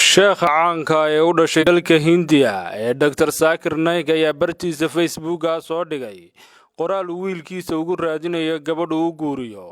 sheekha caanka ee u dhashay dalka Hindiya ee Dr. Zakir Naik ayaa bartiisa Facebook soo dhigay qoraal wiilkiisa ugu raadinayo gabadh uu guuriyo.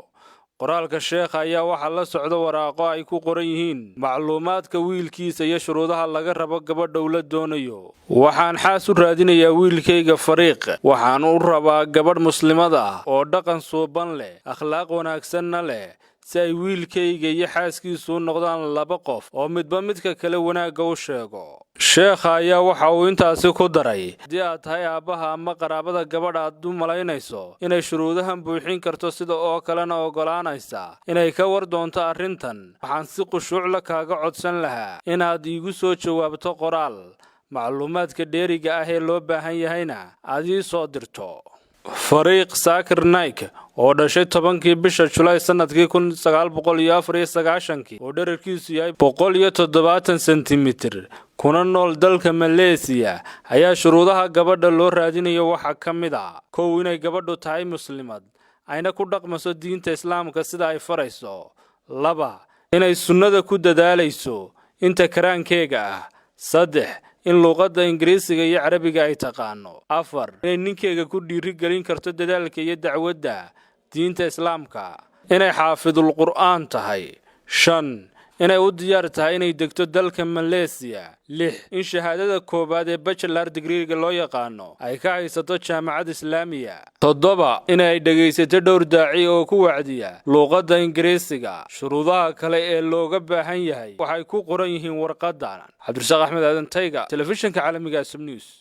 qoraalka sheekha ayaa waxa la socda waraaqo ay ku qoran yihiin macluumaadka wiilkiisa iyo shuruudaha laga rabo gabadha uu la doonayo. waxaan xaas u raadinayaa wiilkayga Fariiq. waxaan u rabaa gabadh muslimad ah oo dhaqan suuban leh, akhlaaq wanaagsanna leh, si ay wiilkayga iyo xaaskiisu noqdaan laba qof oo midba midka kale wanaagga u sheego. sheekha ayaa waxa uu intaasi ku daray, haddii aad tahay aabbaha ama qaraabada gabadha aad u malaynayso inay shuruudahan buuxin karto sida oo kalena ogolaanaysa inay ka war doonto arrintan, waxaan si khushuuc la kaaga codsan lahaa inaad iigu soo jawaabto qoraal. macluumaadka dheeriga ah ee loo baahan yahayna aad ii soo dirto. Fariiq Zakir Naik oo dhashay 10kii bisha July sanadkii 1994 oo dhererkiisu yahay 170 centimeter kuna nool dalka Malaysia ayaa shuruudaha gabadha loo raadinayo waxa ka mid ah: 1 inay gabadhu tahay muslimad ayna ku dhaqmaso diinta Islaamka sida ay farayso. 2 inay sunnada ku dadaalayso inta karaankeega ah. 3 in luqadda Ingiriisiga iyo Carabiga ay taqaano. 4 inay ninkeega ku dhiirigelin karto dadaalka iyo dacwadda diinta Islaamka, inay xaafidul Qur'aan tahay. 5 inay u diyaar tahay inay degto dalka Malaysia. 6 in shahaadada koobaad ee bachelor degree-ga loo yaqaano ay ka haysato jaamacad Islaamiya. 7 inay dhageysato dhowr daaci oo ku wacdiya luqadda Ingiriisiga. shuruudaha kale ee looga baahan yahay waxay ku qoran yihiin warqadan. Cabdirasaaq Axmed Aadan Tayga, telefishinka caalamiga Sum News.